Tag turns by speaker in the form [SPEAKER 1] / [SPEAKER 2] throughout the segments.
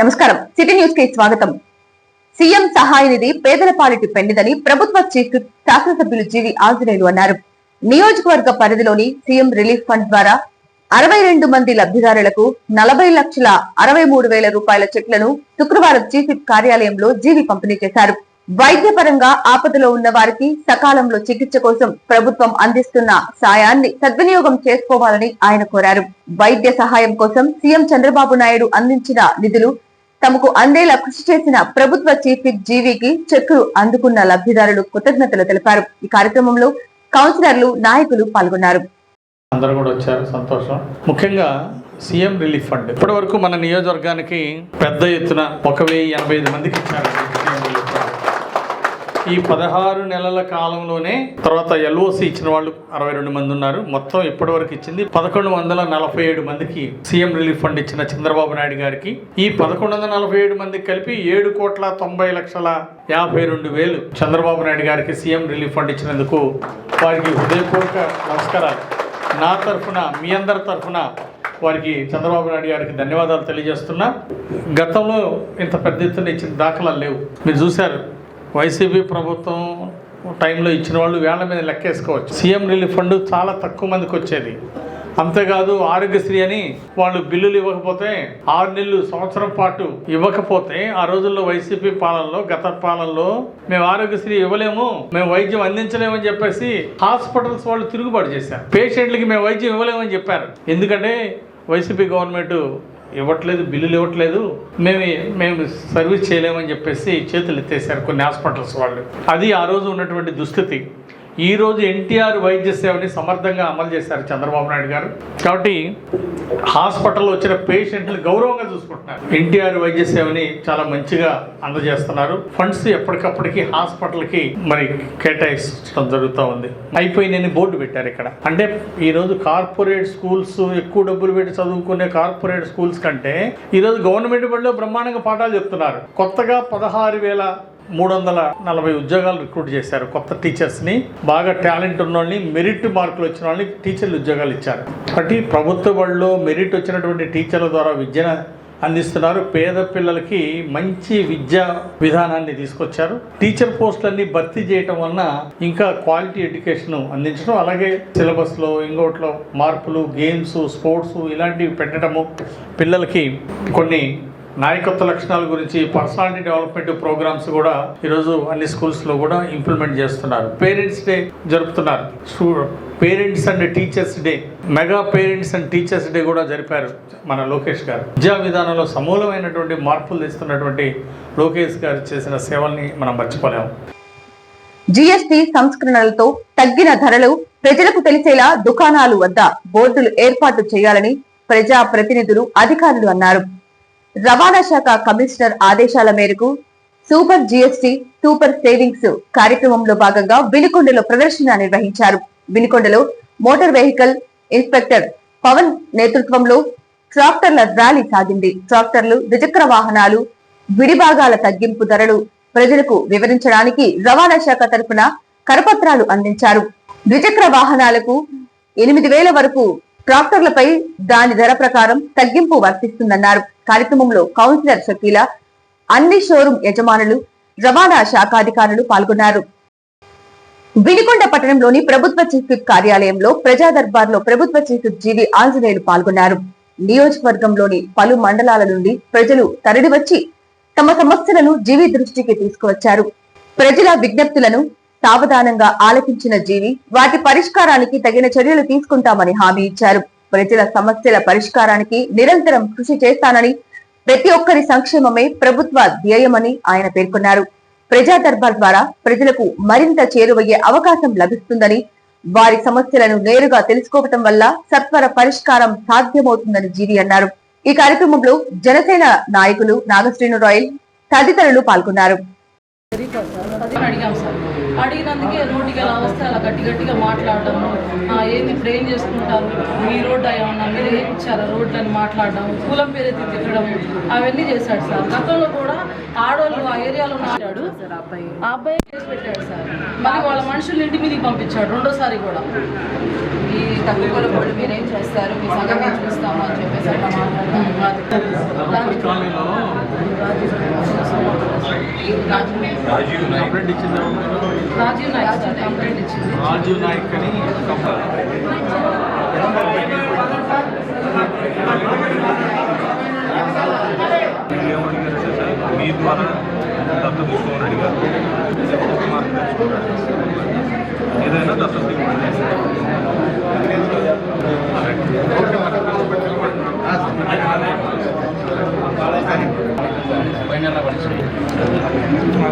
[SPEAKER 1] నమస్కారం, city news కి స్వాగతం. సీఎం సహాయ నిధి పేదల పాలిటి పెండిదని ప్రభుత్వ చీఫ్ శాసనసభ్యులు జీవి ఆంజనేయులు అన్నారు. నియోజకవర్గ పరిధిలోని సీఎం రిలీఫ్ ఫండ్ ద్వారా 62 మంది లబ్ధిదారులకు 40,63,000 రూపాయల చెక్లను శుక్రవారం చీఫ్ కార్యాలయంలో జీవి పంపిణీ చేశారు. వైద్యపరంగా ఆపదలో ఉన్న వారికి సకాలంలో చికిత్స కోసం ప్రభుత్వం అందిస్తున్న సాయాన్ని సద్వినియోగం చేసుకోవాలని ఆయన కోరారు. వైద్య సహాయం కోసం సీఎం చంద్రబాబు నాయుడు అందించిన నిధులు తమకు అందేలా కృషి చేసిన ప్రభుత్వ చీఫ్ జీవీకి చెక్కులు అందుకున్న లబ్ధిదారులు కృతజ్ఞతలు తెలిపారు. ఈ కార్యక్రమంలో కౌన్సిలర్లు, నాయకులు పాల్గొన్నారు.
[SPEAKER 2] అందరూ కూడా వచ్చారు, సంతోషం. ముఖ్యంగా సీఎం రిలీఫ్ ఫండ్ ఇప్పటి వరకు మన నియోజకవర్గానికి పెద్ద ఎత్తున 1,085 మందికి ఇచ్చారు. ఈ 16 నెలల కాలంలోనే తర్వాత ఎల్ఓసి ఇచ్చిన వాళ్ళు 62 మంది ఉన్నారు. మొత్తం ఇప్పటి వరకు ఇచ్చింది 1147 మందికి సీఎం రిలీఫ్ ఫండ్ ఇచ్చిన చంద్రబాబు నాయుడు గారికి ఈ 1147 మందికి కలిపి 7,90,52,000 చంద్రబాబు నాయుడు గారికి సీఎం రిలీఫ్ ఫండ్ ఇచ్చినందుకు వారికి హృదయపూర్వక నమస్కారాలు. నా తరఫున, మీ అందరి తరఫున వారికి చంద్రబాబు నాయుడు గారికి ధన్యవాదాలు తెలియజేస్తున్నా. గతంలో ఇంత పెద్ద ఎత్తున ఇచ్చిన దాఖలాలు లేవు. మీరు చూశారు, వైసీపీ ప్రభుత్వం టైంలో ఇచ్చిన వాళ్ళు వేళ్ల మీద లెక్కేసుకోవచ్చు. సీఎం రిలీఫ్ ఫండ్ చాలా తక్కువ మందికి వచ్చేది. అంతేకాదు ఆరోగ్యశ్రీ అని వాళ్ళు బిల్లులు ఇవ్వకపోతే 6 నెలలు, సంవత్సరం పాటు ఇవ్వకపోతే ఆ రోజుల్లో వైసీపీ పాలనలో, గత పాలనలో మేము ఆరోగ్యశ్రీ ఇవ్వలేము, మేము వైద్యం అందించలేమని చెప్పేసి హాస్పిటల్స్ వాళ్ళు తిరుగుబాటు చేశారు. పేషెంట్లకి మేము వైద్యం ఇవ్వలేమని చెప్పారు. ఎందుకంటే వైసీపీ గవర్నమెంట్ ఇవ్వట్లేదు, బిల్లులు ఇవ్వట్లేదు, మేము సర్వీస్ చేయలేమని చెప్పేసి చేతులు ఎత్తేసారు కొన్ని హాస్పిటల్స్ వాళ్ళు. అది ఆ రోజు ఉన్నటువంటి దుస్థితి. ఈరోజు ఎన్టీఆర్ వైద్య సేవని సమర్థంగా అమలు చేశారు చంద్రబాబు నాయుడు గారు. కాబట్టి హాస్పిటల్లో వచ్చిన పేషెంట్లు గౌరవంగా చూసుకుంటున్నారు. ఎన్టీఆర్ వైద్య సేవని చాలా మంచిగా అందజేస్తున్నారు. ఫండ్స్ ఎప్పటికప్పటికి హాస్పిటల్కి మరి కేటాయించడం జరుగుతూ ఉంది. అయిపోయినని బోర్డు పెట్టారు ఇక్కడ. అంటే ఈరోజు కార్పొరేట్ స్కూల్స్, ఎక్కువ డబ్బులు పెట్టి చదువుకునే కార్పొరేట్ స్కూల్స్ కంటే ఈరోజు గవర్నమెంట్ బడిలో బ్రహ్మాండంగా పాఠాలు చెప్తున్నారు. కొత్తగా 16,340 ఉద్యోగాలు రిక్రూట్ చేశారు. కొత్త టీచర్స్ని, బాగా టాలెంట్ ఉన్న వాళ్ళని, మెరిట్ మార్కులు వచ్చిన వాళ్ళని టీచర్లు ఉద్యోగాలు ఇచ్చారు. కాబట్టి ప్రభుత్వ బడిలో మెరిట్ వచ్చినటువంటి టీచర్ల ద్వారా విద్యను అందిస్తున్నారు. పేద పిల్లలకి మంచి విద్యా విధానాన్ని తీసుకొచ్చారు. టీచర్ పోస్టులన్నీ భర్తీ చేయటం వలన ఇంకా క్వాలిటీ ఎడ్యుకేషన్ అందించడం, అలాగే సిలబస్లో ఇంకోట్లో మార్పులు, గేమ్స్, స్పోర్ట్స్ ఇలాంటివి పెట్టడము, పిల్లలకి కొన్ని నాయకత్వ లక్షణాల గురించి పర్సనాలిటీ డెవలప్మెంట్ ప్రోగ్రామ్స్ కూడా ఈరోజు అన్ని స్కూల్స్లో కూడా ఇంప్లిమెంట్ చేస్తున్నారు. పేరెంట్స్ డే జరుపుతున్నారు. Parents and teachers day, mega parents and teachers day కూడా జరిపారు మన లోకేష్ గారు. విద్యా విధానంలో సమూలమైనటువంటి మార్పులు తెస్తున్నటువంటి లోకేష్ గారు చేసిన సేవల్ని మనం మర్చిపోలేము.
[SPEAKER 1] జీఎస్టీ సంస్కరణలతో తగ్గిన ధరలు ప్రజలకు తెలిసేలా దుకాణాలు వద్ద బోర్డులు ఏర్పాటు చేయాలని ప్రజా ప్రతినిధులు, అధికారులు అన్నారు. రవాణా శాఖ కమిషనర్ ఆదేశాల మేరకు సూపర్ జీఎస్టీ, సూపర్ సేవింగ్స్ కార్యక్రమంలో భాగంగా వినుకొండలో ప్రదర్శన నిర్వహించారు. వినుకొండలో మోటార్ వెహికల్ ఇన్స్పెక్టర్ పవన్ నేతృత్వంలో ట్రాక్టర్ల ర్యాలీ సాగింది. ట్రాక్టర్లు, ద్విచక్ర వాహనాలు విడిభాగాల తగ్గింపు ధరలు ప్రజలకు వివరించడానికి రవాణా శాఖ తరఫున కరపత్రాలు అందించారు. ద్విచక్ర వాహనాలకు 8,000 వరకు, ట్రాక్టర్లపై దాని ధర ప్రకారం తగ్గింపు వర్తిస్తుందన్నారు. కార్యక్రమంలో కౌన్సిలర్ షకీల, అన్ని షోరూం యజమానులు, రవాణా శాఖాధికారులు పాల్గొన్నారు. వినుకొండ పట్టణంలోని ప్రభుత్వ చీఫ్ కార్యాలయంలో ప్రజా దర్బార్లో ప్రభుత్వ చీఫ్ జీవి ఆంజనేయులు పాల్గొన్నారు. నియోజకవర్గంలోని పలు మండలాల నుండి ప్రజలు తరలివచ్చి తమ సమస్యలను జీవి దృష్టికి తీసుకువచ్చారు. ప్రజల విజ్ఞప్తులను సావధానంగా ఆలకించిన జీవి వాటి పరిష్కారానికి తగిన చర్యలు తీసుకుంటామని హామీ ఇచ్చారు. ప్రజల సమస్యల పరిష్కారానికి నిరంతరం కృషి చేస్తానని, ప్రతి ఒక్కరి సంక్షేమమే ప్రభుత్వ ధ్యేయమని ఆయన పేర్కొన్నారు. ప్రజా దర్బార్ ద్వారా ప్రజలకు మరింత చేరువయ్యే అవకాశం లభిస్తుందని, వారి సమస్యలను నేరుగా తెలుసుకోవటం వల్ల సత్వర పరిష్కారం సాధ్యమవుతుందని జీవి అన్నారు. ఈ కార్యక్రమంలో జనసేన నాయకులు నాగశ్రీను రాయల్ తదితరులు పాల్గొన్నారు.
[SPEAKER 3] అడిగినందుకే రోడ్డుకి ఎలా వస్తే అలా గట్టిగా మాట్లాడటము, ఏంది ఇప్పుడు ఏం చేసుకుంటారు, మీ రోడ్డు ఏమన్నా మీరు ఏం ఇచ్చారా రోడ్లని మాట్లాడడం, కులం పేరెత్తి తిట్టడం, అవన్నీ చేశాడు సార్. గతంలో కూడా ఆడవాళ్ళు ఆ ఏరియాలో చేశాడు. ఆ అబ్బాయి కేసు పెట్టాడు సార్. మళ్ళీ వాళ్ళ మనుషులు ఇంటి మీదకి పంపించాడు రెండోసారి కూడా.
[SPEAKER 4] ఈ తక్కువ వాళ్ళు మీరేం చేస్తారు, మీ సంగతి చూస్తాము అని చెప్పేసి అట్లా మాట్లాడుతున్నారు.
[SPEAKER 3] రాజీవ్ నాయక్ కంప్లైంట్ ఇచ్చింది.
[SPEAKER 2] రాజీవ్ నాయక్ అని
[SPEAKER 5] మీ ద్వారా దత్తత తీసుకోమని అడిగారు. ఏదైనా దత్తత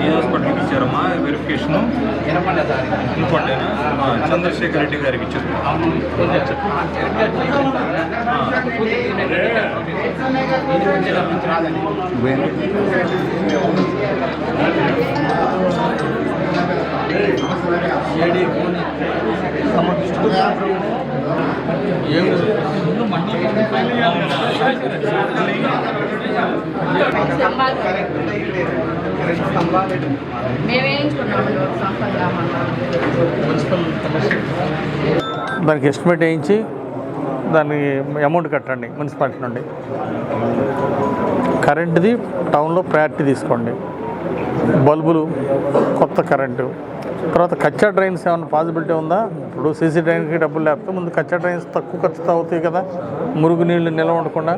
[SPEAKER 5] ఏ హాస్పిటల్కి ఇచ్చారమ్మా వెరిఫికేషను? ఇంకోటేనా? చంద్రశేఖర్ రెడ్డి గారికి ఇచ్చారు.
[SPEAKER 2] దానికి ఎస్టిమేట్ వేయించి దానికి అమౌంట్ కట్టండి మున్సిపాలిటీ నుండి. కరెంటుది టౌన్లో ప్రయారిటీ తీసుకోండి. బల్బులు, కొత్త కరెంటు, తర్వాత కచ్చా డ్రైన్స్ ఏమైనా పాసిబిలిటీ ఉందా? ఇప్పుడు సీసీ డ్రైన్కి డబ్బులు లేకపోతే ముందు కచ్చా డ్రైన్స్ తక్కువ ఖర్చుతో అవుతాయి కదా, మురుగు నీళ్ళు నిల్వ ఉండకుండా.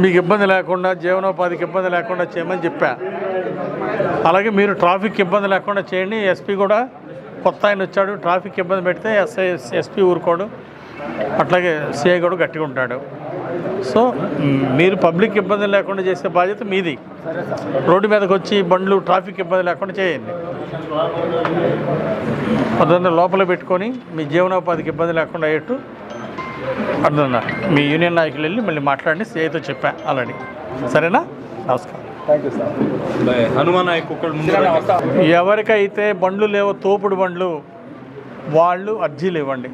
[SPEAKER 2] మీకు ఇబ్బంది లేకుండా, జీవనోపాధికి ఇబ్బంది లేకుండా చేయమని చెప్పా. అలాగే మీరు ట్రాఫిక్ ఇబ్బంది లేకుండా చేయండి. ఎస్పీ కూడా కొత్త ఆయన వచ్చాడు, ట్రాఫిక్ ఇబ్బంది పెడితే ఎస్పీ ఊరుకోడు, అట్లాగే సిఐ కూడా గట్టిగా ఉంటాడు. సో మీరు పబ్లిక్ ఇబ్బంది లేకుండా చేసే బాధ్యత మీది. రోడ్డు మీదకి వచ్చి బండ్లు ట్రాఫిక్ ఇబ్బంది లేకుండా చేయండి. అదన్నా లోపల పెట్టుకొని మీ జీవనోపాధికి ఇబ్బంది లేకుండా అయ్యేట్టు అదన్నా మీ యూనియన్ నాయకులు వెళ్ళి మళ్ళీ మాట్లాడి సిఐతో చెప్పా ఆల్రెడీ. సరేనా? నమస్కారం.
[SPEAKER 5] హనుమాన్ నాయక్
[SPEAKER 2] ఎవరికైతే బండ్లు లేవో, తోపుడు బండ్లు, వాళ్ళు అర్జీలు ఇవ్వండి.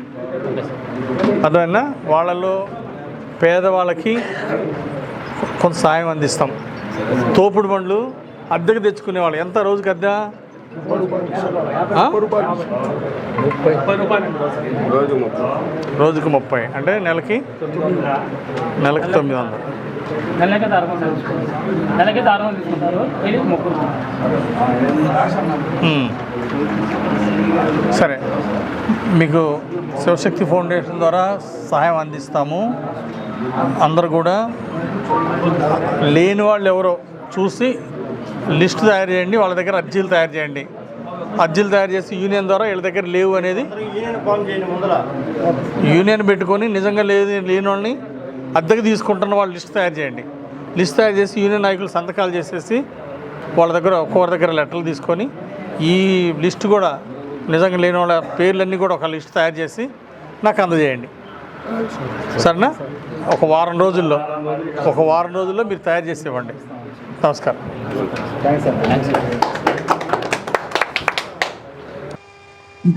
[SPEAKER 2] అదన్నా వాళ్ళలో పేదవాళ్ళకి కొంత సాయం అందిస్తాం. తోపుడు బండ్లు అద్దెకు తెచ్చుకునే వాళ్ళు ఎంత రోజుకి అద్దె? రోజుకు 30 అంటే నెలకి 900. సరే, మీకు శివశక్తి ఫౌండేషన్ ద్వారా సహాయం అందిస్తాము. అందరు కూడా లేని వాళ్ళు ఎవరో చూసి లిస్ట్ తయారు చేయండి, వాళ్ళ దగ్గర అర్జీలు తయారు చేయండి. అర్జీలు తయారు చేసి యూనియన్ ద్వారా వీళ్ళ దగ్గర లేవు అనేది యూనియన్ పెట్టుకొని నిజంగా లేని వాళ్ళని అద్దెకు తీసుకుంటున్న వాళ్ళు లిస్ట్ తయారు చేయండి. లిస్ట్ తయారు చేసి యూనియన్ నాయకులు సంతకాలు చేసేసి వాళ్ళ దగ్గర ఒక్కొక్కరి దగ్గర లెటర్లు తీసుకొని ఈ లిస్ట్ కూడా నిజంగా లేని వాళ్ళ పేర్లన్నీ కూడా ఒక లిస్ట్ తయారు చేసి నాకు అందజేయండి. సరేనా? ఒక వారం రోజుల్లో మీరు తయారు చేసి ఇవ్వండి. నమస్కారం.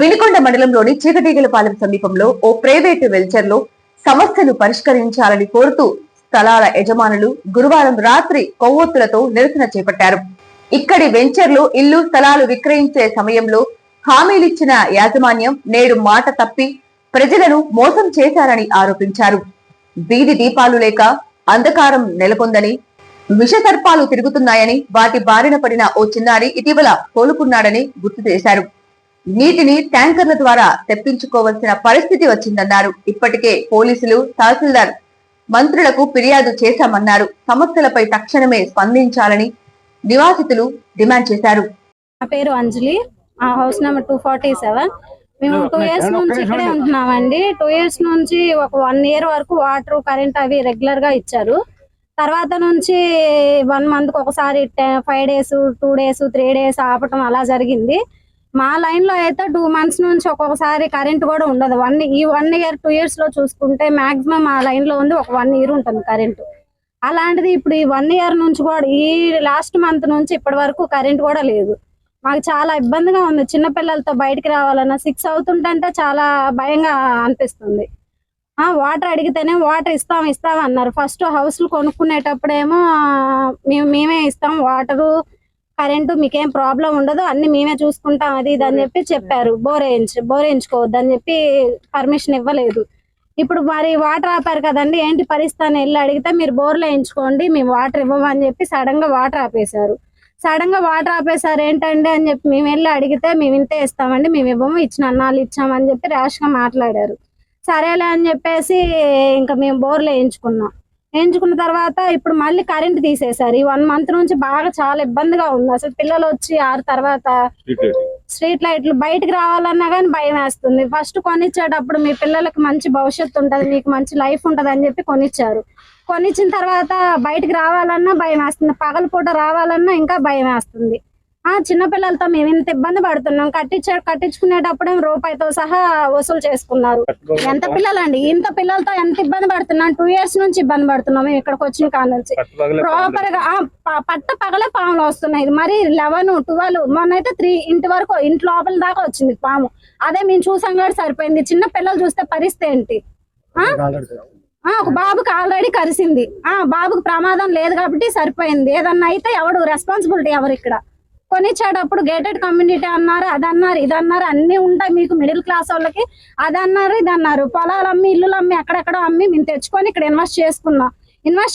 [SPEAKER 1] వినుకొండ మండలంలోని చీకటిగలపాలెం సమీపంలో ఓ ప్రైవేటు వెంచర్లో సమస్యను పరిష్కరించాలని కోరుతూ స్థలాల యజమానులు గురువారం రాత్రి కొవ్వొత్తులతో నిరసన చేపట్టారు. ఇక్కడి వెంచర్లు ఇల్లు స్థలాలు విక్రయించే సమయంలో హామీలిచ్చిన యాజమాన్యం నేడు మాట తప్పి ప్రజలను మోసం చేశారని ఆరోపించారు. వీధి దీపాలు లేక అంధకారం నెలకొందని, విషసర్పాలు తిరుగుతున్నాయని, వాటి బారిన పడిన ఓ చిన్నారి ఇటీవల కోలుకున్నాడని గుర్తు చేశారు. నీటిని ట్యాంకర్ల ద్వారా తెప్పించుకోవాల్సిన పరిస్థితి వచ్చిందన్నారు. ఇప్పటికే పోలీసులు, తహసీల్దార్, మంత్రులకు ఫిర్యాదు చేశామన్నారు. సమస్యలపై తక్షణమే స్పందించాలని నివాసితులు డిమాండ్ చేశారు.
[SPEAKER 6] నా పేరు అంజలి, హౌస్ నెంబర్ 247. మేము 2 years నుంచి ఇక్కడే ఉంటున్నామండి. 2 years నుంచి ఒక 1 year వరకు వాటర్, కరెంట్ అవి రెగ్యులర్ గా ఇచ్చారు. తర్వాత నుంచి 1 month ఒకసారి 5 days, 2 days, 3 days ఆపటం అలా జరిగింది. మా లైన్ లో అయితే 2 months నుంచి ఒక్కొక్కసారి కరెంట్ కూడా ఉండదు. 1 year 2 years లో చూసుకుంటే మాక్సిమం మా లైన్ లో ఉంది ఒక 1 year ఉంటుంది కరెంట్. అలాంటిది ఇప్పుడు ఈ 1 year నుంచి కూడా ఈ లాస్ట్ మంత్ నుంచి ఇప్పటి వరకు కరెంట్ కూడా లేదు. మాకు చాలా ఇబ్బందిగా ఉంది. చిన్నపిల్లలతో బయటికి రావాలన్నా 6 అవుతుంటే చాలా భయంగా అనిపిస్తుంది. వాటర్ అడిగితేనే వాటర్ ఇస్తాం అన్నారు. ఫస్ట్ హౌస్లు కొనుక్కునేటప్పుడేమో మేమే ఇస్తాం వాటరు, కరెంటు, మీకేం ప్రాబ్లం ఉండదు, అన్ని మేమే చూసుకుంటాం అది ఇది అని చెప్పి చెప్పారు. బోర్ వేయించుకోవద్దు అని చెప్పి పర్మిషన్ ఇవ్వలేదు. ఇప్పుడు మరి వాటర్ ఆపారు కదండి, ఏంటి పరిస్థితి అని వెళ్ళి అడిగితే మీరు బోర్లు వేయించుకోండి, మేము వాటర్ ఇవ్వమని చెప్పి సడన్ గా వాటర్ ఆపేశారు. ఏంటండి అని చెప్పి మేము వెళ్ళి అడిగితే మేము ఇంతే ఇస్తామండి, మేము ఇవ్వము, ఇచ్చిన అన్నాలు ఇచ్చామని చెప్పి ర్యాష్ గా మాట్లాడారు. సరేలే అని చెప్పేసి ఇంకా మేము బోర్లు వేయించుకున్న తర్వాత ఇప్పుడు మళ్ళీ కరెంట్ తీసేశారు. ఈ 1 మంత్ నుంచి బాగా చాలా ఇబ్బందిగా ఉంది. అసలు పిల్లలు వచ్చి 6 తర్వాత స్ట్రీట్ లైట్లు బయటకు రావాలన్నా కానీ భయం వేస్తుంది. ఫస్ట్ కొనిచ్చేటప్పుడు మీ పిల్లలకి మంచి భవిష్యత్తు ఉంటది, మీకు మంచి లైఫ్ ఉంటది అని చెప్పి కొనిచ్చిన తర్వాత బయటకు రావాలన్నా భయం వేస్తుంది, పగలపూట రావాలన్నా ఇంకా భయం వేస్తుంది. చిన్నపిల్లలతో మేము ఇంత ఇబ్బంది పడుతున్నాం. కట్టించుకునేటప్పుడే రూపాయితో సహా వసూలు చేసుకున్నారు. ఎంత పిల్లలండి, ఇంత పిల్లలతో ఎంత ఇబ్బంది పడుతున్నాం. 2 years నుంచి ఇబ్బంది పడుతున్నాం మేము ఇక్కడికి వచ్చిన కాడ నుంచి. ప్రాపర్ గా పట్ట పగలే పాములు వస్తున్నాయి. మరి 11, 12 మొన్నైతే 3 ఇంటి వరకు ఇంటి లోపల దాకా వచ్చింది పాము. అదే మేము చూసాం కూడా సరిపోయింది. చిన్న పిల్లలు చూస్తే పరిస్థితి ఏంటి? ఒక బాబుకి ఆల్రెడీ కరిసింది. బాబుకి ప్రమాదం లేదు కాబట్టి సరిపోయింది. ఏదన్నా అయితే ఎవడు రెస్పాన్సిబిలిటీ ఎవరు? ఇక్కడ కొనిచ్చేటప్పుడు గేటెడ్ కమ్యూనిటీ అన్నారు, అదన్నారు, ఇదన్నారు, అన్ని ఉంటాయి మీకు మిడిల్ క్లాస్ వాళ్ళకి, అదన్నారు, ఇదన్నారు. పొలాలు అమ్మి, ఇల్లులు అమ్మి, ఎక్కడెక్కడో అమ్మి మేము తెచ్చుకొని ఇక్కడ ఇన్వెస్ట్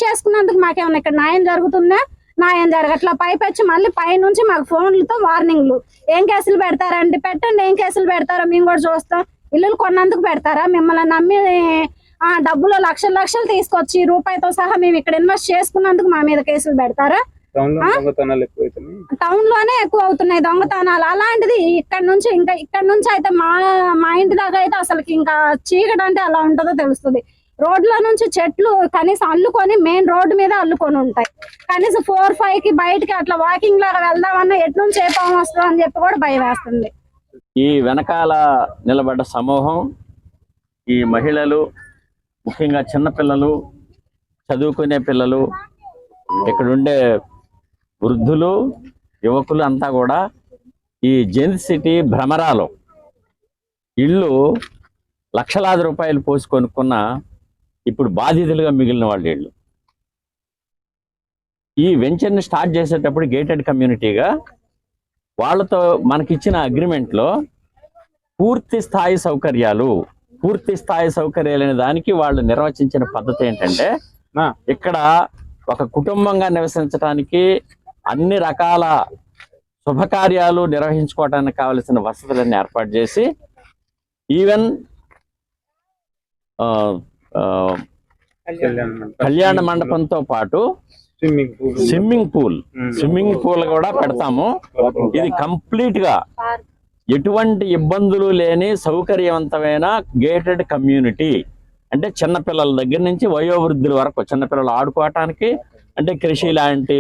[SPEAKER 6] చేసుకున్నందుకు మాకేమన్నా ఇక్కడ న్యాయం జరుగుతుందా? న్యాయం జరగట్లా. పైపెచ్చి మళ్ళీ పైనుంచి మాకు ఫోన్లతో వార్నింగ్లు. ఏం కేసులు పెడతారండి? పెట్టండి, ఏం కేసులు పెడతారో మేము కూడా చూస్తాం. ఇల్లులు కొన్నందుకు పెడతారా? మిమ్మల్ని నమ్మి డబ్బులు లక్షలు తీసుకొచ్చి రూపాయితో సహా మేము ఇక్కడ ఇన్వెస్ట్ చేసుకున్నందుకు మా మీద కేసులు పెడతారా? టౌన్ లోనే ఎక్కువ అవుతున్నాయి దొంగతనాలు. అలాంటిది ఇక్కడ నుంచి అయితే మా ఇంటి దాకా అయితే అసలు ఇంకా చీకటి అంటే ఎలా ఉంటుందో తెలుస్తుంది. రోడ్ల నుంచి చెట్లు కనీసం అల్లుకొని మెయిన్ రోడ్డు మీద అల్లుకొని ఉంటాయి. కనీసం 4-5 కి బయటకి అట్లా వాకింగ్ లాగా వెళ్దామన్నా ఎటు నుంచి ఏ పాము వస్తుందో అని చెప్పి కూడా భయం వేస్తుంది.
[SPEAKER 7] ఈ వెనకాల నిలబడ్డ సమూహం, ఈ మహిళలు, ముఖ్యంగా చిన్నపిల్లలు, చదువుకునే పిల్లలు, ఇక్కడుండే వృద్ధులు, యువకులు అంతా కూడా ఈ జెన్ సిటీ భ్రమరాలో ఇళ్ళు లక్షలాది రూపాయలు పోసి కొనుక్కున్న ఇప్పుడు బాధితులుగా మిగిలిన వాళ్ళు ఇళ్ళు. ఈ వెంచర్ని స్టార్ట్ చేసేటప్పుడు గేటెడ్ కమ్యూనిటీగా వాళ్ళతో మనకిచ్చిన అగ్రిమెంట్లో పూర్తి స్థాయి సౌకర్యాలు అనే దానికి వాళ్ళు నిర్వచించిన పద్ధతి ఏంటంటే, ఇక్కడ ఒక కుటుంబంగా నివసించడానికి అన్ని రకాల శుభకార్యాలు నిర్వహించుకోవడానికి కావలసిన వసతులన్నీ ఏర్పాటు చేసి, ఈవెన్ కళ్యాణ మండపంతో పాటు స్విమ్మింగ్ పూల్ కూడా పెడతాము. ఇది కంప్లీట్ గా ఎటువంటి ఇబ్బందులు లేని సౌకర్యవంతమైన గేటెడ్ కమ్యూనిటీ. అంటే చిన్నపిల్లల దగ్గర నుంచి వయోవృద్ధుల వరకు చిన్నపిల్లలు ఆడుకోవటానికి అంటే కృషి లాంటి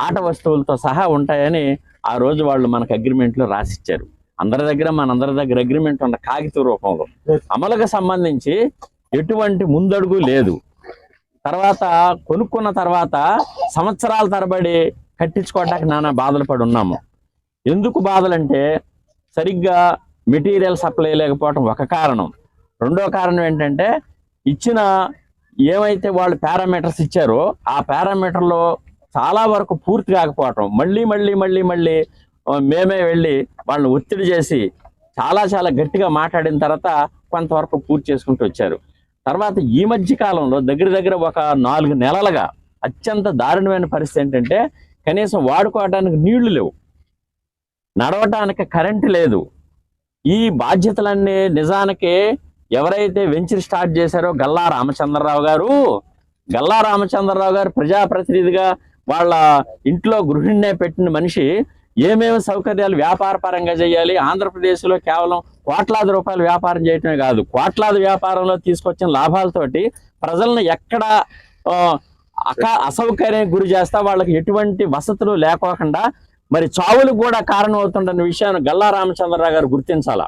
[SPEAKER 7] ఆట వస్తువులతో సహా ఉంటాయని ఆ రోజు వాళ్ళు మనకు అగ్రిమెంట్లో రాసిచ్చారు. మనందరి దగ్గర అగ్రిమెంట్ ఉన్న కాగిత రూపంలో. అమలుకు సంబంధించి ఎటువంటి ముందడుగు లేదు. తర్వాత కొనుక్కున్న తర్వాత సంవత్సరాల తరబడి కట్టించుకోవడానికి నానా బాధలు పడి ఉన్నాము. ఎందుకు బాధలంటే సరిగ్గా మెటీరియల్ సప్లై లేకపోవటం ఒక కారణం. రెండో కారణం ఏంటంటే ఇచ్చిన ఏమైతే వాళ్ళు పారామీటర్స్ ఇచ్చారో ఆ పారామీటర్లో చాలా వరకు పూర్తి కాకపోవటం. మళ్ళీ మేమే వెళ్ళి వాళ్ళని ఒత్తిడి చేసి చాలా గట్టిగా మాట్లాడిన తర్వాత కొంతవరకు పూర్తి చేసుకుంటూ వచ్చారు. తర్వాత ఈ మధ్య కాలంలో దగ్గర ఒక 4 నెలలుగా అత్యంత దారుణమైన పరిస్థితి ఏంటంటే కనీసం వాడుకోవడానికి నీళ్లు లేవు, నడవటానికి కరెంటు లేదు. ఈ బాధ్యతలన్నీ నిజానికి ఎవరైతే వెంచర్ స్టార్ట్ చేశారో గల్లా రామచంద్రరావు గారు ప్రజాప్రతినిధిగా వాళ్ళ ఇంట్లో గృహిణినే పెట్టిన మనిషి ఏమేమి సౌకర్యాలు వ్యాపార పరంగా చేయాలి. ఆంధ్రప్రదేశ్లో కేవలం కోట్లాది రూపాయలు వ్యాపారం చేయటమే కాదు, కోట్లాది వ్యాపారంలో తీసుకొచ్చిన లాభాలతోటి ప్రజలను ఎక్కడ అసౌకర్యానికి గురి చేస్తా వాళ్ళకి ఎటువంటి వసతులు లేకోకుండా మరి చావులకు కూడా కారణం అవుతుందన్న విషయాన్ని గల్లా రామచంద్రరావు గారు గుర్తించాలా.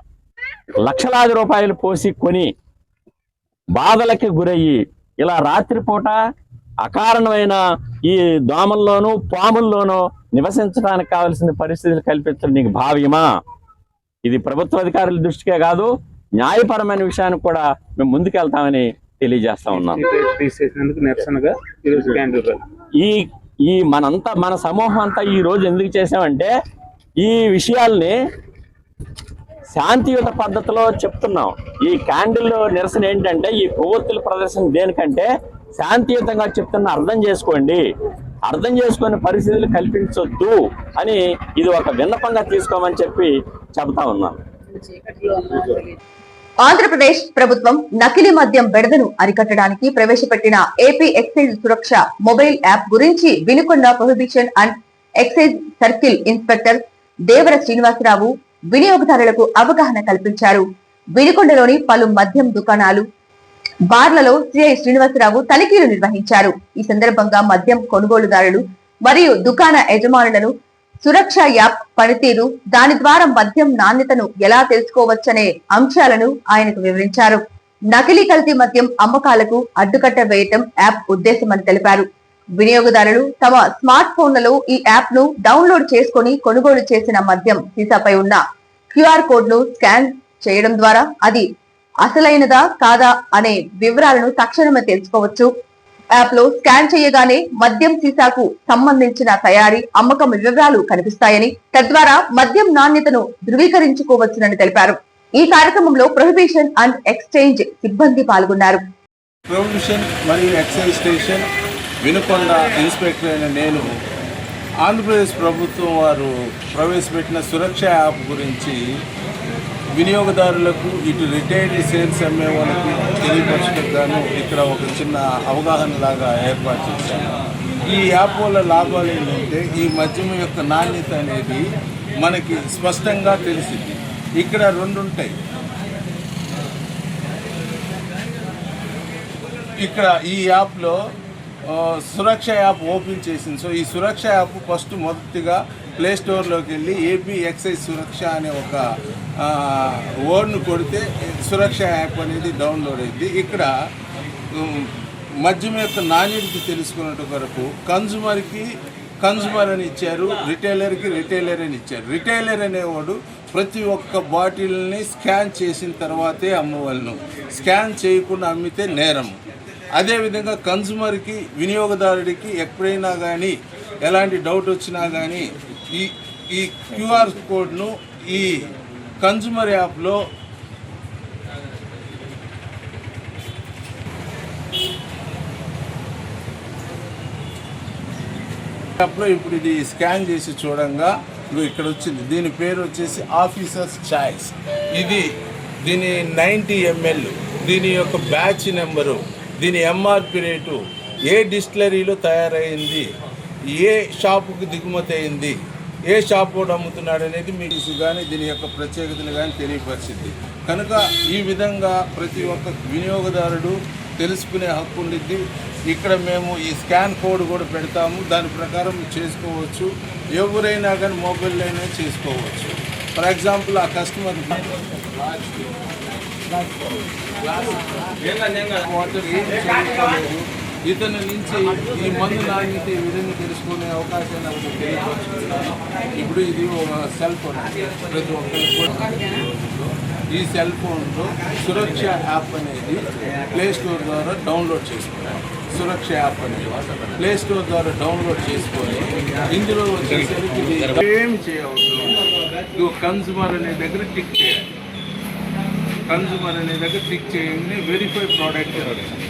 [SPEAKER 7] లక్షలాది రూపాయలు పోసి కొని బాధలకి గురయ్యి ఇలా రాత్రిపూట అకారణమైన ఈ దోమల్లోనూ పాముల్లోనూ నివసించడానికి కావాల్సిన పరిస్థితులు కల్పించడం నీకు భావ్యమా? ఇది ప్రభుత్వ అధికారుల దృష్టికే కాదు, న్యాయపరమైన విషయానికి కూడా మేము ముందుకెళ్తామని తెలియజేస్తా ఉన్నాం. ఈ మన సమూహం అంతా ఈ రోజు ఎందుకు చేసామంటే ఈ విషయాల్ని శాంతియుత పద్ధతిలో చెప్తున్నాం. ఈ క్యాండిల్ నిరసన ఏంటంటే ఈ కొవ్వొత్తుల ప్రదర్శన దేనికంటే శాంతియుతంగా చెప్తున్నా, అర్థం చేసుకోండి, అర్థం చేసుకునే పరిస్థితులు కల్పించొద్దు అని ఇది ఒక విన్నపంగా తీసుకోమని చెప్పి చెబుతా ఉన్నాను.
[SPEAKER 1] ఆంధ్రప్రదేశ్ ప్రభుత్వం నకిలీ మద్యం బెడదను అరికట్టడానికి ప్రవేశపెట్టిన AP excise Suraksha mobile app గురించి Vinukonda prohibition and excise circle inspector Devara Srinivasarao వినియోగదారులకు అవగాహన కల్పించారు. వినుకొండలోని పలు మద్యం దుకాణాలు, బార్లలో సిఐ శ్రీనివాసరావు తనిఖీలు నిర్వహించారు. ఈ సందర్భంగా మద్యం కొనుగోలుదారులు మరియు దుకాణ యజమానులను సురక్ష యాప్ పనితీరు, దాని ద్వారా మద్యం నాణ్యతను ఎలా తెలుసుకోవచ్చనే అంశాలను ఆయనకు వివరించారు. నకిలీ కల్తీ మద్యం అమ్మకాలకు అడ్డుకట్ట వేయటం యాప్ ఉద్దేశమని తెలిపారు. వినియోగదారులు తమ స్మార్ట్ ఫోన్లలో ఈ యాప్ ను డౌన్లోడ్ చేసుకుని కొనుగోలు చేసిన మద్యం సీసాపై ఉన్న QR కోడ్ ను స్కాన్ చేయడం ద్వారా అది అసలైనదా కాదా అనే వివరాలను తక్షణమే తెలుసుకోవచ్చు. యాప్ లో స్కాన్ చేయగానే మద్యం సీసాకు సంబంధించిన తయారీ, అమ్మకం వివరాలు కనిపిస్తాయని, తద్వారా మద్యం నాణ్యతను ధృవీకరించుకోవచ్చునని తెలిపారు. ఈ కార్యక్రమంలో ప్రొహిబిషన్ అండ్ ఎక్స్చేంజ్ సిబ్బంది పాల్గొన్నారు.
[SPEAKER 8] ప్రొహిబిషన్ మరియు ఎక్సైజ్ స్టేషన్ వినుకొండ ఇన్స్పెక్టర్ అయిన నేను ఆంధ్రప్రదేశ్ ప్రభుత్వం వారు ప్రవేశపెట్టిన సురక్ష యాప్ గురించి వినియోగదారులకు, ఇటు రిటైల్ సేల్స్ అమ్మే వాళ్ళకి తెలియపరచడం గాను ఇక్కడ ఒక చిన్న అవగాహన లాగా ఏర్పాటు చేశాను. ఈ యాప్ వల్ల లాభాలు ఏంటంటే ఈ మద్యం యొక్క నాణ్యత అనేది మనకి స్పష్టంగా తెలిసింది. ఇక్కడ రెండు ఉంటాయి. ఇక్కడ ఈ యాప్లో సురక్ష యాప్ ఓపెన్ చేసింది. సో ఈ సురక్ష యాప్ ఫస్ట్ మొదటిగా ప్లే స్టోర్లోకి వెళ్ళి ఏపీ ఎక్సైజ్ సురక్ష అనే ఒక వర్డ్ను కొడితే సురక్ష యాప్ అనేది డౌన్లోడ్ అయింది. ఇక్కడ మద్యం యొక్క నాణ్యత తెలుసుకున్నట్టు వరకు కన్జ్యూమర్ అని ఇచ్చారు, రిటైలర్కి రిటైలర్ అని ఇచ్చారు. రిటైలర్ అనేవాడు ప్రతి ఒక్క బాటిల్ని స్కాన్ చేసిన తర్వాతే అమ్మవలను, స్కాన్ చేయకుండా అమ్మితే నేరం. అదేవిధంగా కన్జ్యూమర్కి, వినియోగదారుడికి ఎప్పుడైనా కానీ ఎలాంటి డౌట్ వచ్చినా కానీ ఈ QR కోడ్ను ఈ కన్జ్యూమర్ యాప్లో ఇప్పుడు ఇది స్కాన్ చేసి చూడంగా ఇక్కడ వచ్చింది. దీని పేరు వచ్చేసి ఆఫీసర్స్ చాయిస్. దీని 90 ml, దీని యొక్క బ్యాచ్ నెంబరు, దీని MRP రేటు, ఏ డిస్టిలరీలో తయారైంది, ఏ షాపుకి దిగుమతి అయింది, ఏ షాప్ కూడా అమ్ముతున్నాడు అనేది మీకు కానీ దీని యొక్క ప్రత్యేకతను కానీ తెలియపరిచింది. కనుక ఈ విధంగా ప్రతి ఒక్క వినియోగదారుడు తెలుసుకునే హక్కు ఉండిద్ది. ఇక్కడ మేము ఈ స్కాన్ కోడ్ కూడా పెడతాము, దాని ప్రకారం చేసుకోవచ్చు. ఎవరైనా కానీ మొబైల్లోనే చేసుకోవచ్చు. ఫర్ ఎగ్జాంపుల్ ఆ కస్టమర్ వాటర్ ఏం చేయలేదు, ఇతని నుంచి ఈ మందు నాణ్యత ఈ విధంగా తెలుసుకునే అవకాశం నాకు తెలియపరుచుకున్నాను. ఇప్పుడు ఇది ఒక సెల్ ఫోన్, ప్రతి ఒక్కరికి కూడా ఈ సెల్ ఫోన్లో సురక్ష యాప్ అనేది ప్లే స్టోర్ ద్వారా డౌన్లోడ్ చేసుకున్నాను. సురక్ష యాప్ అనేది ప్లే స్టోర్ ద్వారా డౌన్లోడ్ చేసుకొని ఇందులో వచ్చేసరికి ఏమి చేయవసరం, కన్జ్యూమర్ అనే దగ్గర టిక్ చేయాలి. కన్జ్యూమర్ అనే దగ్గర టిక్ చేయండి, వెరిఫై ప్రోడక్ట్ వచ్చింది.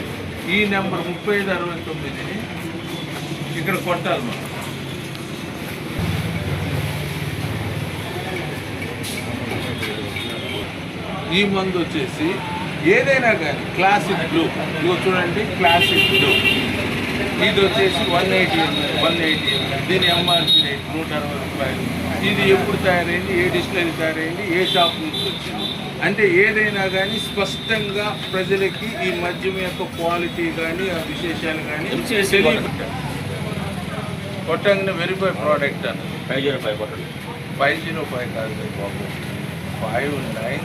[SPEAKER 8] ఈ నెంబర్ 3569ని ఇక్కడ కొట్టాలి మనం. ఈ మందు వచ్చేసి ఏదైనా కానీ క్లాసిక్ బ్లూ, ఇదిగో చూడండి క్లాసిక్ బ్లూ, ఇది వచ్చేసి 180 దీని MRP రేట్ 160 రూపాయలు. ఇది ఎప్పుడు తయారైంది, ఏ డిస్టిలరీ తయారైంది, ఏ షాప్ నుంచి వచ్చింది అంటే ఏదైనా కానీ స్పష్టంగా ప్రజలకి ఈ మద్యం యొక్క క్వాలిటీ కానీ ఆ విశేషాలు కానీ తెలియబట్టారు. కొట్టంగానే వెరిఫై ప్రోడక్ట్ అన్న 505 కొట్టండి. 505 కాదు బాబు, 5905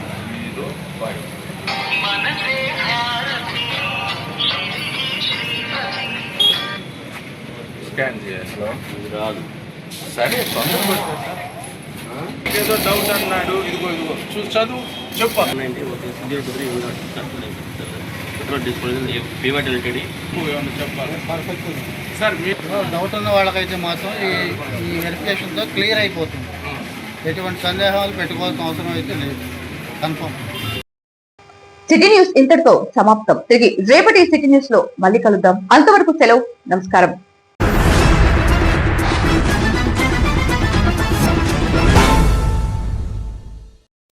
[SPEAKER 8] స్కాన్ చేయాలి. రాదు సరే తొందరపడతా ఏదో డౌట్ అన్నాడు, ఇదిగో చూసి చదువు చెప్పు. నువ్వేమన్నా చెప్పాలి సార్? మీరు
[SPEAKER 9] డౌట్ ఉన్న వాళ్ళకైతే మాత్రం ఈ వెరిఫికేషన్తో క్లియర్ అయిపోతుంది. ఎటువంటి సందేహాలు పెట్టుకోవాల్సిన అవసరం అయితే లేదు, కన్ఫర్మ్.
[SPEAKER 1] సిటీ న్యూస్ ఇంతటితో సమాప్తం. తిరిగి రేపటి సిటీ న్యూస్ లో మళ్ళీ కలుద్దాం. అంతవరకు సెలవు, నమస్కారం.